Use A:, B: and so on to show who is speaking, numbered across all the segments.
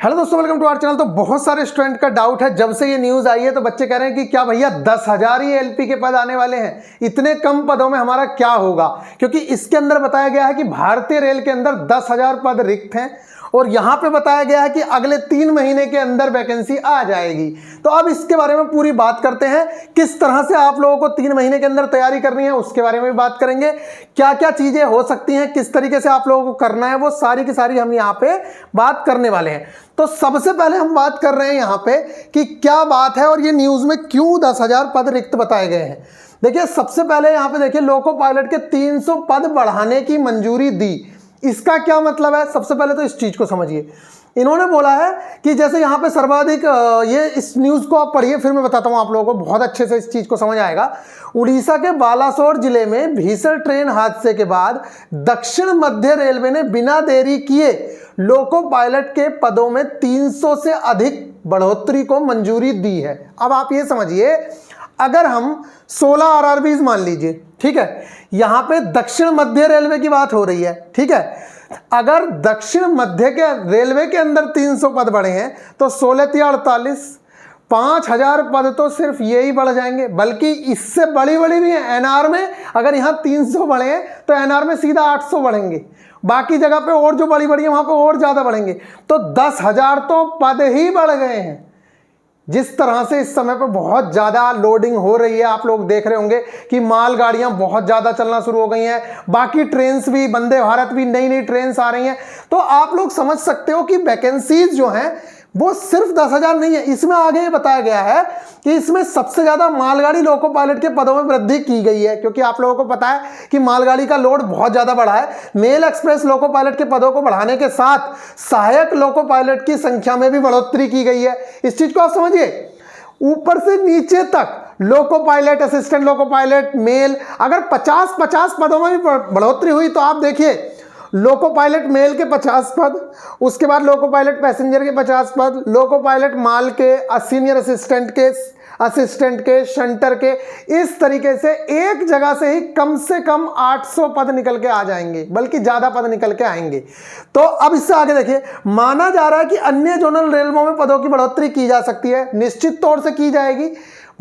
A: Hello दोस्तों, welcome to our channel. तो बहुत सारे स्टूडेंट का डाउट है, जब से ये न्यूज़ आई है तो बच्चे कह रहे हैं कि क्या भैया 10,000 ही एलपी के पद आने वाले हैं, इतने कम पदों में हमारा क्या होगा। क्योंकि इसके अंदर बताया गया है कि भारतीय रेल के अंदर 10,000 पद रिक्त हैं और यहाँ पे बताया गया है कि अगले 3 महीने के अंदर वैकेंसी आ जाएगी। तो अब इसके बारे में पूरी बात करते हैं, किस तरह से आप लोगों को 3 महीने के अंदर तैयारी करनी है उसके बारे में भी बात करेंगे। क्या क्या चीज़ें हो सकती हैं, किस तरीके से आप लोगों को करना है, वो सारी की सारी हम यहाँ पे बात करने वाले हैं। तो सबसे पहले हम बात कर रहे हैं यहाँ पे कि क्या बात है और ये न्यूज़ में क्यों 10,000 पद रिक्त बताए गए हैं। देखिए, सबसे पहले यहाँ पे देखिए, लोको पायलट के 300 पद बढ़ाने की मंजूरी दी। इसका क्या मतलब है, सबसे पहले तो इस चीज को समझिए। इन्होंने बोला है कि जैसे यहाँ पे सर्वाधिक, ये इस न्यूज को आप पढ़िए, फिर मैं बताता हूँ आप लोगों को, बहुत अच्छे से इस चीज को समझ आएगा। उड़ीसा के बालासोर जिले में भीषण ट्रेन हादसे के बाद दक्षिण मध्य रेलवे ने बिना देरी किए लोको पायलट के पदों में 300 से अधिक बढ़ोतरी को मंजूरी दी है। अब आप ये समझिए, अगर हम 16 आरआरबीज मान लीजिए, ठीक है, यहां पे दक्षिण मध्य रेलवे की बात हो रही है, ठीक है। अगर दक्षिण मध्य के रेलवे के अंदर 300 पद बढ़े हैं तो 16 × 48, 5,000 पद तो सिर्फ ये ही बढ़ जाएंगे, बल्कि इससे बड़ी भी है। एनआर में अगर यहाँ 300 बढ़े हैं तो एनआर में सीधा 800 बढ़ेंगे, बाकी जगह पे और जो बड़ी है वहां पे और ज्यादा बढ़ेंगे। तो 10,000 तो पद ही बढ़ गए हैं। जिस तरह से इस समय पर बहुत ज़्यादा लोडिंग हो रही है, आप लोग देख रहे होंगे कि मालगाड़ियां बहुत ज़्यादा चलना शुरू हो गई हैं, बाकी ट्रेन्स भी, वंदे भारत भी, नई नई ट्रेन्स आ रही हैं। तो आप लोग समझ सकते हो कि वैकेंसीज जो हैं वो सिर्फ 10,000 नहीं है। इसमें आगे बताया गया है कि इसमें सबसे ज़्यादा मालगाड़ी लोको पायलट के पदों में वृद्धि की गई है, क्योंकि आप लोगों को पता है कि मालगाड़ी का लोड बहुत ज़्यादा बढ़ा है। मेल एक्सप्रेस लोको पायलट के पदों को बढ़ाने के साथ सहायक लोको पायलट की संख्या में भी बढ़ोतरी की गई है। इस चीज़ को आप समझिए, ऊपर से नीचे तक loco pilot, assistant loco pilot, male, अगर 50-50 पदों में भी बढ़ोतरी हुई तो आप देखिए, लोको पायलट मेल के 50 पद, उसके बाद लोको पायलट पैसेंजर के 50 पद, लोको पायलट माल के, सीनियर असिस्टेंट के, शंटर के, इस तरीके से एक जगह से ही कम से कम 800 पद निकल के आ जाएंगे, बल्कि ज्यादा पद निकल के आएंगे। तो अब इससे आगे देखिए, माना जा रहा है कि अन्य जोनल रेलवों में पदों की बढ़ोतरी की जा सकती है, निश्चित तौर से की जाएगी,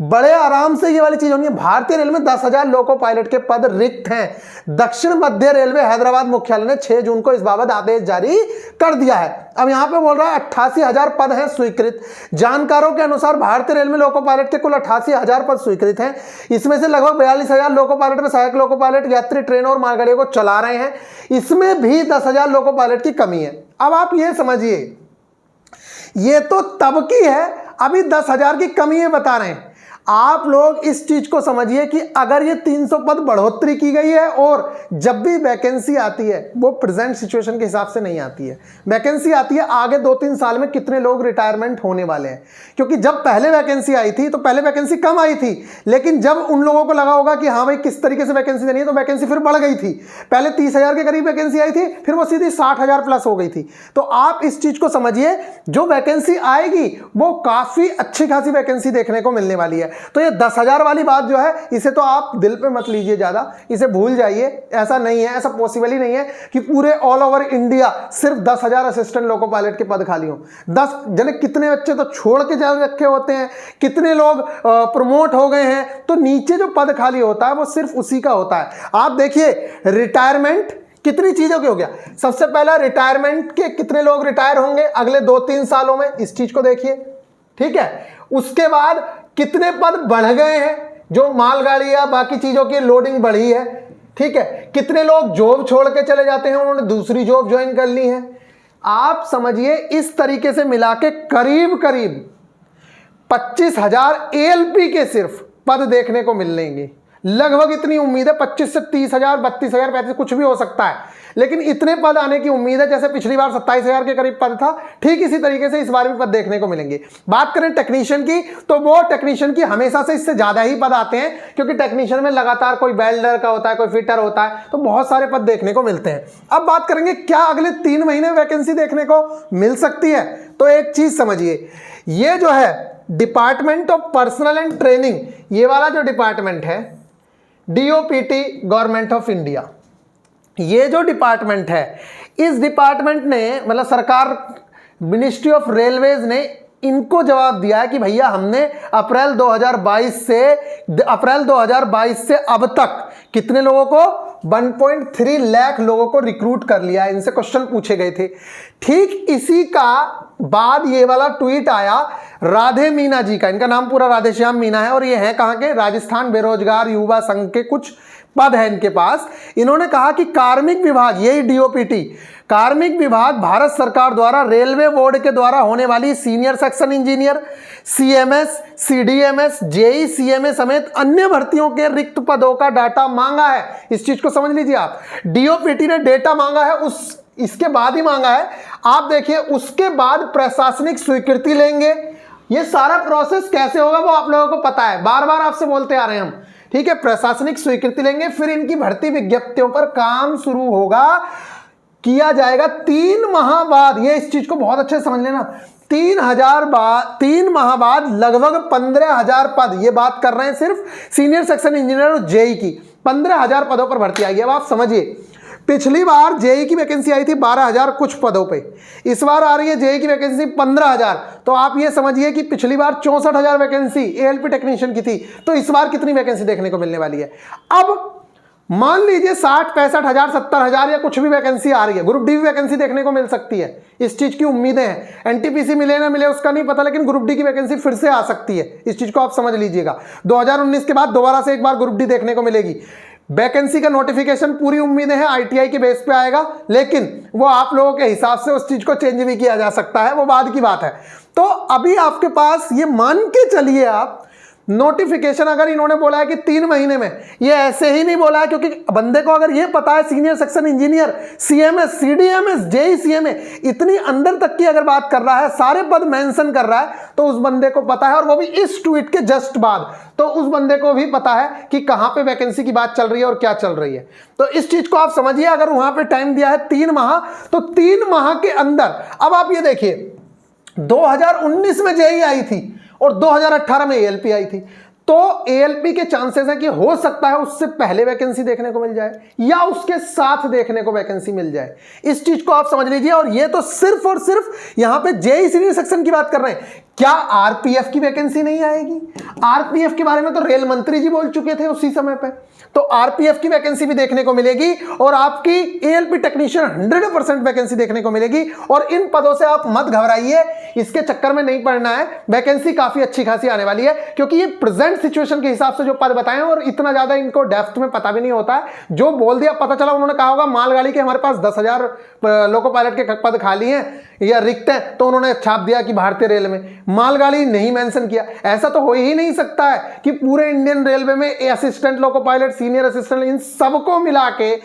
A: बड़े आराम से ये वाली चीज होनी है। भारतीय रेलवे में 10,000 लोको पायलट के पद रिक्त हैं। दक्षिण मध्य रेलवे हैदराबाद मुख्यालय ने 6 जून को इस बाबत आदेश जारी कर दिया है। अब यहां पे बोल रहा है 88,000 पद हैं स्वीकृत। जानकारों के अनुसार भारतीय रेलवे में लोको पायलट के कुल 88,000 पद स्वीकृत हैं। इसमें से लगभग 42,000 लोको पायलट में सहायक लोको पायलट यात्री ट्रेन और मालगाड़ियों को चला रहे हैं। इसमें भी 10,000 लोको पायलट की कमी है। अब आप ये समझिए, ये तो तब की है, अभी 10,000 की कमी है बता रहे हैं। आप लोग इस चीज को समझिए कि अगर ये 300 पद बढ़ोतरी की गई है और जब भी वैकेंसी आती है वो प्रेजेंट सिचुएशन के हिसाब से नहीं आती है। वैकेंसी आती है आगे 2-3 साल में कितने लोग रिटायरमेंट होने वाले हैं, क्योंकि जब पहले वैकेंसी आई थी तो पहले वैकेंसी कम आई थी, लेकिन जब उन लोगों को लगा होगा कि हाँ भाई किस तरीके से वैकेंसी देनी है, तो वैकेंसी फिर बढ़ गई थी। पहले 30,000 के करीब वैकेंसी आई थी, फिर वो सीधी 60,000 प्लस हो गई थी। तो आप इस चीज को समझिए, जो वैकेंसी आएगी वो काफी अच्छी खासी वैकेंसी देखने को मिलने वाली है। तो ये 10,000 वाली बात जो है, इसे तो आप दिल पे मत लीजिए ज्यादा, इसे भूल जाइए। ऐसा नहीं है, ऐसा पॉसिबल ही नहीं है कि पूरे ऑल ओवर इंडिया सिर्फ 10,000 असिस्टेंट लोको पायलट के पद खाली हो। 10 जने कितने बच्चे तो छोड़ के चल रखे होते हैं, कितने लोग प्रमोट हो गए हैं, तो नीचे जो पद खाली होता है वो सिर्फ उसी का होता है। आप देखिए, रिटायरमेंट कितनी चीजों के हो गया। सबसे पहला, रिटायरमेंट के कितने लोग रिटायर होंगे अगले 2-3 सालों में, इस चीज को देखिए, ठीक है। उसके बाद कितने पद बढ़ गए हैं, जो मालगाड़ी या बाकी चीजों की लोडिंग बढ़ी है, ठीक है। कितने लोग जॉब छोड़ के चले जाते हैं, उन्होंने दूसरी जॉब ज्वाइन कर ली है। आप समझिए, इस तरीके से मिला के करीब 25,000 एएलपी के सिर्फ पद देखने को मिल लेंगे। लगभग इतनी उम्मीद है, 25 से 30,000, 32,000, 35, कुछ भी हो सकता है, लेकिन इतने पद आने की उम्मीद है। जैसे पिछली बार 27,000 के करीब पद था, ठीक इसी तरीके से इस बार भी पद देखने को मिलेंगे। बात करें टेक्नीशियन की, तो वो टेक्नीशियन की हमेशा से इससे ज्यादा ही पद आते हैं, क्योंकि टेक्नीशियन में लगातार कोई वेल्डर का होता है, कोई फिटर होता है, तो बहुत सारे पद देखने को मिलते हैं। अब बात करेंगे क्या अगले 3 महीने वैकेंसी देखने को मिल सकती है। तो एक चीज समझिए, ये जो है department of personal and training, ये वाला जो डिपार्टमेंट है, डीओपीटी, गवर्नमेंट ऑफ इंडिया, ये जो डिपार्टमेंट है, इस डिपार्टमेंट ने, मतलब सरकार मिनिस्ट्री ऑफ रेलवेज ने इनको जवाब दिया है कि भैया हमने अप्रैल 2022 से अब तक कितने लोगों को 1.3 लाख लोगों को रिक्रूट कर लिया है। इनसे क्वेश्चन पूछे गए थे। ठीक इसी का बाद ये वाला ट्वीट आया राधे मीना जी का। इनका नाम पूरा राधेश्याम मीना है और ये है कहां के, राजस्थान बेरोजगार युवा संघ के कुछ पद है इनके पास। इन्होंने कहा कि कार्मिक विभाग, यही डीओपीटी, कार्मिक विभाग भारत सरकार द्वारा रेलवे बोर्ड के द्वारा होने वाली senior section engineer, CMS, CDMS, JE, CMA समेत अन्य भर्तियों के रिक्त पदों का डाटा मांगा है। इस चीज को समझ लीजिए आप, डीओपीटी ने डेटा मांगा है, इसके बाद ही मांगा है। आप देखिए उसके बाद प्रशासनिक स्वीकृति लेंगे। ये सारा प्रोसेस कैसे होगा वो आप लोगों को पता है, बार बार आपसे बोलते आ रहे हैं हम, ठीक है। प्रशासनिक स्वीकृति लेंगे, फिर इनकी भर्ती विज्ञप्तियों पर काम शुरू होगा, किया जाएगा 3 माह बाद। ये इस चीज को बहुत अच्छे से समझ लेना, 3 माह बाद लगभग 15,000 पद, ये बात कर रहे हैं सिर्फ सीनियर सेक्शन इंजीनियर और जेई की, 15,000 पदों पर भर्ती आएगी। अब आप समझिए, पिछली बार जेई की वैकेंसी आई थी 12,000 कुछ पदों पे, इस बार आ रही है जेई की वैकेंसी 15,000। तो आप ये समझिए कि पिछली बार 64,000 वैकेंसी एएलपी टेक्नीशियन की थी, तो इस बार कितनी वैकेंसी देखने को मिलने वाली है। अब मान लीजिए 60, 65,000, 70,000 या कुछ भी वैकेंसी आ रही है, ग्रुप डी भी वैकेंसी देखने को मिल सकती है, इस चीज की उम्मीदें हैं। एनटीपीसी मिले ना मिले उसका नहीं पता, लेकिन ग्रुप डी की वैकेंसी फिर से आ सकती है, इस चीज को आप समझ लीजिएगा। 2019 के बाद दोबारा से एक बार ग्रुप डी देखने को मिलेगी। वैकेंसी का नोटिफिकेशन पूरी उम्मीदें हैं आईटीआई के बेस पे आएगा, लेकिन वो आप लोगों के हिसाब से उस चीज को चेंज भी किया जा सकता है, वो बाद की बात है। तो अभी आपके पास ये मान के चलिए आप, नोटिफिकेशन अगर इन्होंने बोला है कि 3 महीने में, ये ऐसे ही नहीं बोला है, क्योंकि बंदे को अगर ये पता है senior section engineer, CMS, CDMS, JE, CMA, इतनी अंदर तक की अगर बात कर रहा है, सारे पद मेंशन कर रहा है, तो उस बंदे को पता है, और वो भी इस ट्वीट के जस्ट बाद, तो उस बंदे को भी पता है कि कहां पे वैकेंसी की बात चल रही है और क्या चल रही है। तो इस चीज को आप समझिए, अगर वहां पे टाइम दिया है 3 माह, तो 3 माह के अंदर, अब आप ये देखिए 2019 में जेई आई थी और 2018 में एएलपी आई थी, तो एएलपी के चांसेस है कि हो सकता है उससे पहले वैकेंसी देखने को मिल जाए या उसके साथ देखने को वैकेंसी मिल जाए। इस चीज को आप समझ लीजिए। और ये तो सिर्फ और सिर्फ यहां पे जेई सीनियर सेक्शन की बात कर रहे हैं। क्या आरपीएफ की वैकेंसी नहीं आएगी? आरपीएफ के बारे में तो रेल मंत्री जी बोल चुके थे उसी समय पे, तो आरपीएफ की वैकेंसी भी देखने को मिलेगी और आपकी एएलपी टेक्नीशियन 100% वैकेंसी देखने को मिलेगी। और इन पदों से आप मत घबराइए, इसके चक्कर में नहीं पड़ना है, वैकेंसी काफी अच्छी खासी आने वाली है, क्योंकि ये प्रेजेंट सिचुएशन के हिसाब से जो पद बताए हैं, और इतना ज्यादा इनको डेप्थ में पता भी नहीं होता है। जो बोल दिया पता चला, उन्होंने कहा होगा मालगाड़ी के हमारे पास 10,000 लोको पायलट के पद खाली हैं या रिक्त हैं, तो उन्होंने छाप दिया कि भारतीय रेल में, मालगाड़ी नहीं मेंशन किया। ऐसा तो हो ही नहीं सकता है कि पूरे इंडियन रेलवे में assistant loco pilot, senior assistant, इन सबको मिला के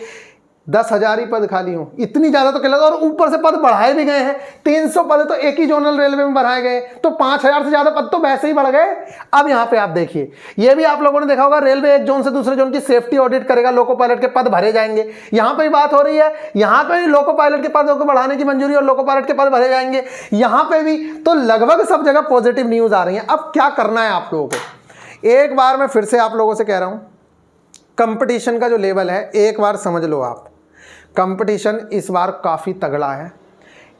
A: 10,000 ही पद खाली हो। इतनी ज्यादा तो क्या, और ऊपर से पद बढ़ाए भी गए हैं, 300 पद तो एक ही जोनल रेलवे में बढ़ाए गए, तो 5,000 से ज्यादा पद तो वैसे ही बढ़ गए। अब यहाँ पे आप देखिए, ये भी आप लोगों ने देखा होगा, रेलवे एक जोन से दूसरे जोन की सेफ्टी ऑडिट करेगा, लोको पायलट के पद भरे जाएंगे। यहाँ पे बात हो रही है, यहाँ पे भी लोको पायलट के पदों को बढ़ाने की मंजूरी और लोको पायलट के पद भरे जाएंगे, यहाँ पे भी। तो लगभग सब जगह पॉजिटिव न्यूज आ रही है। अब क्या करना है आप लोगों को, एक बार मैं फिर से आप लोगों से कह रहा हूं, कंपटीशन का जो लेवल है एक बार समझ लो आप। कंपटीशन इस बार काफ़ी तगड़ा है।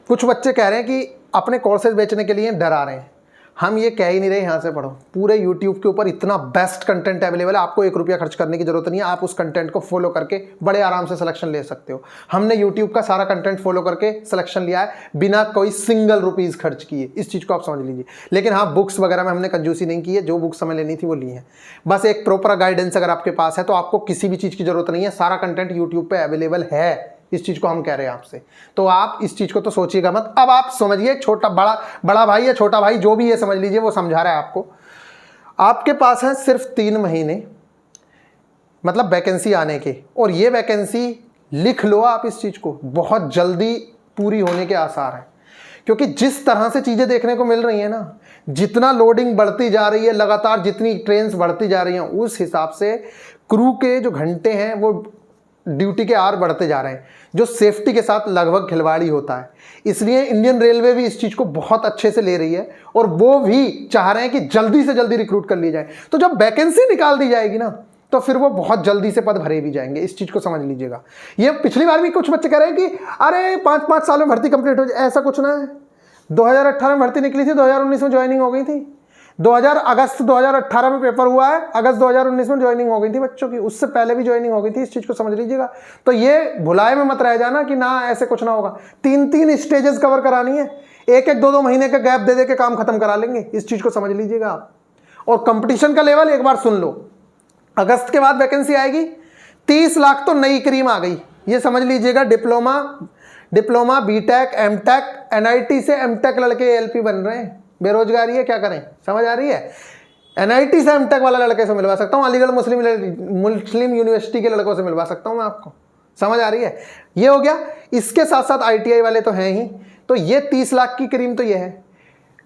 A: कुछ बच्चे कह रहे हैं कि अपने कोर्सेज बेचने के लिए डरा रहे हैं। हम ये कह ही नहीं रहे यहाँ से पढ़ो, पूरे YouTube के ऊपर इतना बेस्ट कंटेंट अवेलेबल है, आपको 1 रुपया खर्च करने की जरूरत नहीं है। आप उस कंटेंट को फॉलो करके बड़े आराम से सिलेक्शन ले सकते हो। हमने YouTube का सारा कंटेंट फॉलो करके सिलेक्शन लिया है बिना कोई सिंगल रुपीज़ खर्च किए, इस चीज़ को आप समझ लीजिए। लेकिन हाँ, बुक्स वगैरह में हमने कंजूसी नहीं की है, जो बुक्स हमें लेनी थी वो ली है। बस एक प्रॉपर गाइडेंस अगर आपके पास है तो आपको किसी भी चीज़ की जरूरत नहीं है, सारा कंटेंट यूट्यूब पर अवेलेबल है। इस चीज को हम कह रहे हैं आपसे, तो आप इस चीज को तो सोचिएगा मत। अब आप समझिए, छोटा बड़ा भाई या छोटा भाई जो भी ये समझ लीजिए, वो समझा रहा है आपको। आपके पास है सिर्फ 3 महीने, मतलब वैकेंसी आने के, और ये वैकेंसी लिख लो आप, इस चीज को बहुत जल्दी पूरी होने के आसार हैं। क्योंकि जिस तरह से चीजें देखने को मिल रही है ना, जितना लोडिंग बढ़ती जा रही है, लगातार जितनी ट्रेन्स बढ़ती जा रही हैं, उस हिसाब से क्रू के जो घंटे हैं वो ड्यूटी के आर बढ़ते जा रहे हैं, जो सेफ्टी के साथ लगभग खिलवाड़ी होता है। इसलिए इंडियन रेलवे भी इस चीज़ को बहुत अच्छे से ले रही है और वो भी चाह रहे हैं कि जल्दी से जल्दी रिक्रूट कर ली जाए। तो जब वैकेंसी निकाल दी जाएगी ना, तो फिर वो बहुत जल्दी से पद भरे भी जाएंगे, इस चीज़ को समझ लीजिएगा। ये पिछली बार भी कुछ बच्चे कह रहे हैं कि अरे 5-5 साल में भर्ती कंप्लीट हो जाए, ऐसा कुछ ना है। 2018 में भर्ती निकली थी, 2019 में ज्वाइनिंग हो गई थी। अगस्त 2018 में पेपर हुआ है, अगस्त 2019 में ज्वाइनिंग हो गई थी बच्चों की, उससे पहले भी ज्वाइनिंग हो गई थी। इस चीज को समझ लीजिएगा। तो ये भुलाए में मत रह जाना कि ना ऐसे कुछ ना होगा। 3 स्टेजेस कवर करानी है, 1-2 महीने का गैप दे दे के काम खत्म करा लेंगे। इस चीज को समझ लीजिएगा आप। और कंपटीशन का लेवल एक बार सुन लो, अगस्त के बाद वैकेंसी आएगी 30 लाख तो नई क्रीम आ गई, ये समझ लीजिएगा। डिप्लोमा बीटेक एमटेक, एनआईटी से एमटेक लड़के एएलपी बन रहे हैं। बेरोजगारी है, क्या करें, समझ आ रही है। एनआईटी से एमटेक वाला लड़के से मिलवा सकता हूँ, अलीगढ़ मुस्लिम यूनिवर्सिटी के लड़कों से मिलवा सकता हूँ मैं आपको, समझ आ रही है। ये हो गया। इसके साथ साथ आईटीआई वाले तो हैं ही। तो ये 30 लाख की क्रीम तो ये है।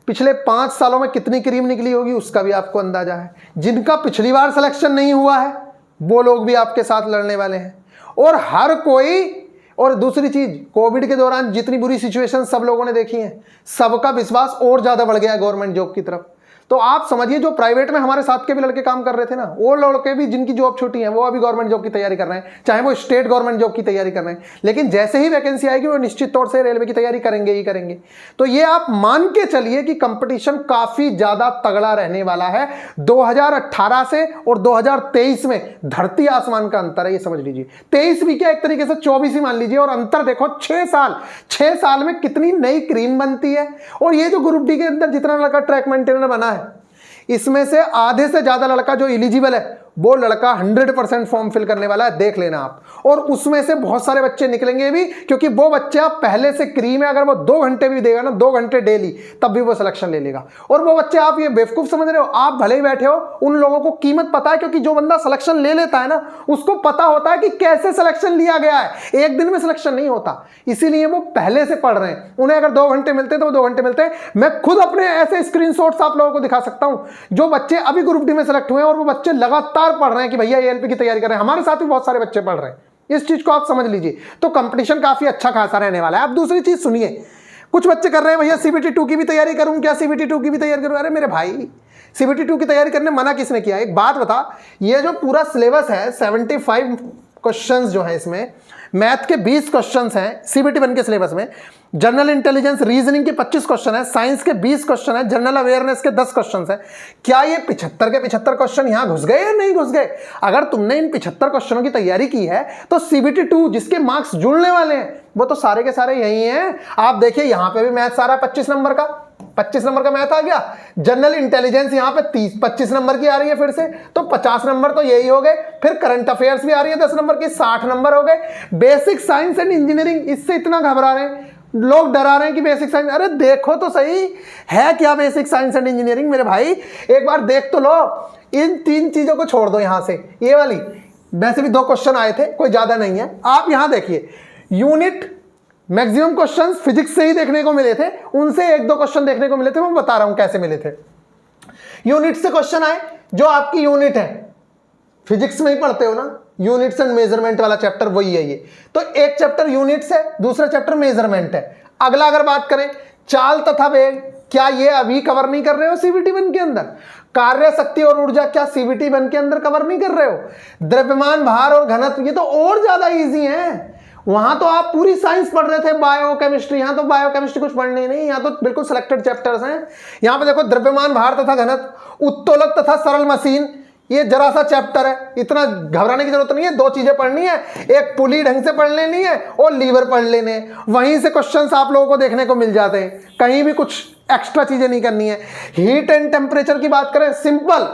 A: पिछले 5 सालों में कितनी क्रीम निकली होगी उसका भी आपको अंदाजा है। जिनका पिछली बार सिलेक्शन नहीं हुआ है वो लोग भी आपके साथ लड़ने वाले हैं। और हर कोई, और दूसरी चीज, कोविड के दौरान जितनी बुरी सिचुएशन सब लोगों ने देखी है, सबका विश्वास और ज्यादा बढ़ गया है गवर्नमेंट जॉब की तरफ। तो आप समझिए, जो प्राइवेट में हमारे साथ के भी लड़के काम कर रहे थे ना, वो लड़के भी जिनकी जॉब छूटी है वो अभी गवर्नमेंट जॉब की तैयारी कर रहे हैं, चाहे वो स्टेट गवर्नमेंट जॉब की तैयारी कर रहे हैं। लेकिन जैसे ही वैकेंसी आएगी वो निश्चित तौर से रेलवे की तैयारी करेंगे ही करेंगे। तो ये आप मान के चलिए कि कंपटीशन काफी ज्यादा तगड़ा रहने वाला है। 2018 से और 2023 में धरती आसमान का अंतर है, ये समझ लीजिए। 23 भी क्या, एक तरीके से 24 ही मान लीजिए। और अंतर देखो, 6 साल में कितनी नई क्रीम बनती है। और ये जो ग्रुप डी के अंदर जितना लड़का ट्रैक मेंटेनर बना है, इसमें से आधे से ज्यादा लड़का जो एलिजिबल है वो लड़का 100% फॉर्म फिल करने वाला है, देख लेना आप। और उसमें से बहुत सारे बच्चे निकलेंगे भी, क्योंकि वो बच्चा पहले से क्रीम है। अगर वो 2 घंटे भी देगा ना, 2 घंटे डेली, तब भी वो सिलेक्शन ले लेगा। और वो बच्चे, आप ये बेवकूफ समझ रहे हो, आप भले ही बैठे हो, उन लोगों को कीमत पता है। क्योंकि जो बंदा सिलेक्शन ले लेता है ना, उसको पता होता है कि कैसे सिलेक्शन लिया गया है। एक दिन में सिलेक्शन नहीं होता, इसीलिए वो पहले से पढ़ रहे हैं। उन्हें अगर 2 घंटे मिलते हैं तो वो 2 घंटे मिलते हैं। मैं खुद अपने ऐसे स्क्रीनशॉट्स आप लोगों को दिखा सकता हूं, जो बच्चे अभी ग्रुप डी में सिलेक्ट हुए हैं और वो बच्चे लगातार पढ़ रहे हैं कि भैया एएलपी की तैयारी कर रहे हैं। हमारे साथ भी बहुत सारे बच्चे पढ़ रहे हैं। इस चीज को आप समझ लीजिए। तो कंपटीशन काफी अच्छा खासा रहने वाला है। अब दूसरी चीज सुनिए, कुछ बच्चे कर रहे हैं भैया सीबीटी 2 की भी तैयारी करूं क्या, सीबीटी 2 की भी तैयारी करूं। अरे मेरे भाई, सीबीटी 2 की तैयारी करने मना किसने किया? एक बात बता, ये जो पूरा सिलेबस है, 75 क्वेश्चंस जो है इसमें, मैथ के 20 क्वेश्चंस हैं सीबीटी 1 के सिलेबस में, जनरल इंटेलिजेंस रीजनिंग के 25 क्वेश्चन है, साइंस के 20 क्वेश्चन है, जनरल अवेयरनेस के 10 क्वेश्चन है। क्या ये 75 के 75 क्वेश्चन यहां घुस गए या नहीं घुस गए? अगर तुमने इन 75 क्वेश्चनों की तैयारी की है तो सीबीटी 2 जिसके मार्क्स जुड़ने वाले हैं वो तो सारे के सारे यही हैं। आप देखिए, यहां पे भी मैथ सारा 25 नंबर का, 25 नंबर का मैथ आ गया। जनरल इंटेलिजेंस यहाँ पे 25 नंबर की आ रही है फिर से, तो 50 नंबर तो यही हो गए। फिर करंट अफेयर्स भी आ रही है 10 नंबर की, 60 नंबर हो गए। बेसिक साइंस एंड इंजीनियरिंग, इससे इतना घबरा रहे हैं लोग, डरा रहे हैं कि बेसिक साइंस, अरे देखो तो सही है क्या बेसिक साइंस एंड इंजीनियरिंग मेरे भाई, एक बार देख तो लो। इन 3 चीजों को छोड़ दो यहां से, ये वाली वैसे भी 2 क्वेश्चन आए थे, कोई ज्यादा नहीं है। आप यहां देखिए, यूनिट मैक्सिमम क्वेश्चंस फिजिक्स से ही देखने को मिले थे, उनसे 1-2 क्वेश्चन देखने को मिले थे, मैं बता रहा हूं कैसे मिले थे। यूनिट से क्वेश्चन आए, जो आपकी यूनिट है, फिजिक्स में ही पढ़ते हो ना, यूनिट्स एंड मेजरमेंट वाला चैप्टर वही है ये। तो एक चैप्टर यूनिट्स है, दूसरा चैप्टर मेजरमेंट है। अगला अगर बात करें चाल तथा वेग, क्या ये अभी कवर नहीं कर रहे हो सीबीटी 1 के अंदर? कार्य शक्ति और ऊर्जा, क्या सीबीटी 1 के अंदर कवर नहीं कर रहे हो? द्रव्यमान, भार और घनत्व, ये तो और ज्यादा इजी है। वहां तो आप पूरी साइंस पढ़ रहे थे, बायोकेमिस्ट्री, यहां तो बायोकेमिस्ट्री कुछ पढ़नी नहीं, यहां तो बिल्कुल सिलेक्टेड चैप्टर्स हैं। यहां पे देखो, द्रव्यमान, भार तथा घनत्व, उत्तोलक तथा सरल मशीन, ये जरा सा चैप्टर है, इतना घबराने की जरूरत नहीं है। 2 चीजें पढ़नी है, एक पुली ढंग से पढ़ लेनी है और लीवर पढ़ लेने, वहीं से क्वेश्चंस आप लोगों को देखने को मिल जाते हैं, कहीं भी कुछ एक्स्ट्रा चीजें नहीं करनी है। हीट एंड टेम्परेचर की बात करें, सिंपल,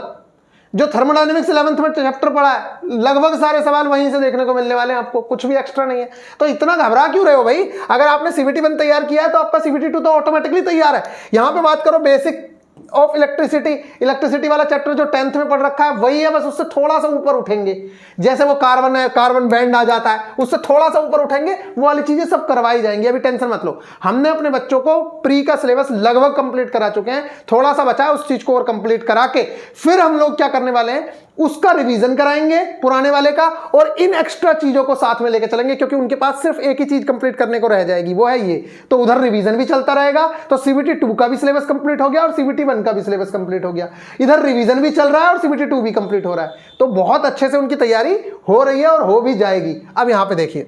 A: जो थर्मोडायनेमिक्स 11th में चैप्टर पढ़ा है, लगभग सारे सवाल वहीं से देखने को मिलने वाले हैं आपको, कुछ भी एक्स्ट्रा नहीं है। तो इतना घबरा क्यों रहे हो भाई? अगर आपने सीबीटी 1 तैयार किया है तो आपका सीबीटी 2 तो ऑटोमेटिकली तैयार है। यहां पे बात करो बेसिक ऑफ इलेक्ट्रिसिटी, इलेक्ट्रिसिटी वाला चैप्टर जो 10th में पढ़ रखा है वही है, बस उससे थोड़ा सा ऊपर उठेंगे। जैसे वो कार्बन है, कार्बन बैंड आ जाता है, उससे थोड़ा सा ऊपर उठेंगे, वो वाली चीजें सब करवाई जाएंगी, अभी टेंशन मत लो। हमने अपने बच्चों को प्री का सिलेबस लगभग कंप्लीट करा चुके हैं, थोड़ा सा बचा है, उस चीज को और कंप्लीट करा के फिर हम लोग क्या करने वाले हैं, उसका रिवीजन कराएंगे पुराने वाले का, और इन एक्स्ट्रा चीजों को साथ में लेकर चलेंगे, क्योंकि उनके पास सिर्फ एक ही चीज कंप्लीट करने को रह जाएगी, वो है ये। तो उधर रिवीजन भी चलता रहेगा, तो सीबीटी 2 का भी सिलेबस कंप्लीट हो गया और सीबीटी 1 का भी सिलेबस कंप्लीट हो गया। इधर रिवीजन भी चल रहा है और सीबीटी 2 भी कंप्लीट हो रहा है, तो बहुत अच्छे से उनकी तैयारी हो रही है और हो भी जाएगी। अब यहां पे देखिए,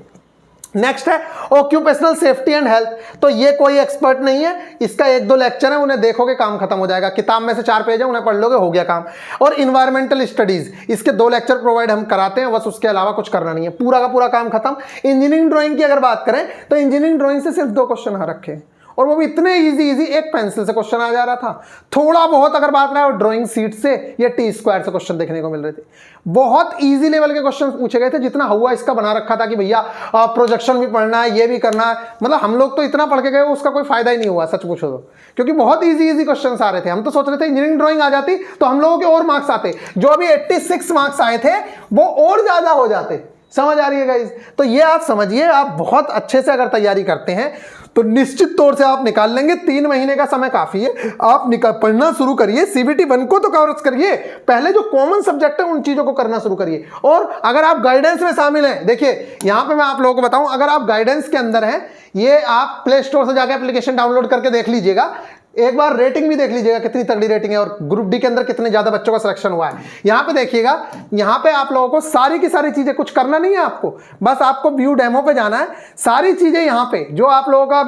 A: नेक्स्ट है ऑक्यूपेशनल सेफ्टी एंड हेल्थ। तो ये कोई एक्सपर्ट नहीं है, इसका 1-2 लेक्चर है, उन्हें देखोगे काम खत्म हो जाएगा। किताब में से 4 पेज है, उन्हें पढ़ लोगे, हो गया काम। और इन्वायरमेंटल स्टडीज, इसके 2 लेक्चर प्रोवाइड हम कराते हैं, बस उसके अलावा कुछ करना नहीं है, पूरा का पूरा काम खत्म। इंजीनियरिंग ड्राइंग की अगर बात करें तो इंजीनियरिंग ड्राइंग से सिर्फ 2 क्वेश्चन रखे हैं, और वो भी इतने इजी एक पेंसिल से क्वेश्चन आ जा रहा था। थोड़ा बहुत अगर बात रहा है ड्राइंग सीट से या टी स्क्वायर से क्वेश्चन देखने को मिल रहे थे। बहुत इजी लेवल के क्वेश्चन पूछे गए थे, जितना हुआ इसका बना रखा था कि भैया प्रोजेक्शन भी पढ़ना है, ये भी करना है। मतलब हम लोग तो इतना पढ़ के गए, उसका कोई फायदा ही नहीं हुआ सच पूछो तो, क्योंकि बहुत इजी क्वेश्चन आ रहे थे। हम तो सोच रहे थे इंजीनियरिंग ड्राइंग आ जाती तो हम लोगों के और मार्क्स आते, जो अभी 86 मार्क्स आए थे वो और ज्यादा हो जाते। समझ आ रही है गाइस? तो ये आप समझिए, आप बहुत अच्छे से अगर तैयारी करते हैं तो निश्चित तौर से आप निकाल लेंगे। 3 महीने का समय काफी है, आप पढ़ना शुरू करिए। CBT 1 को तो कवर करिए, पहले जो कॉमन सब्जेक्ट है उन चीजों को करना शुरू करिए। और अगर आप गाइडेंस में शामिल हैं, देखिए यहां पे मैं आप लोगों को बताऊं, अगर आप गाइडेंस के अंदर हैं, ये आप प्ले स्टोर से जाकर एप्लीकेशन डाउनलोड करके देख लीजिएगा। एक बार रेटिंग भी देख लीजिएगा कितनी तगड़ी रेटिंग है, और ग्रुप डी के अंदर कितने ज्यादा बच्चों का सिलेक्शन हुआ है। यहां पे देखिएगा, यहां पे आप लोगों को सारी की सारी चीजें, कुछ करना नहीं है आपको, बस आपको व्यू डेमो पे जाना है। सारी चीजें यहां पे जो आप लोगों का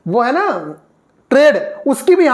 A: वो है ना ट्रेड, उसकी भी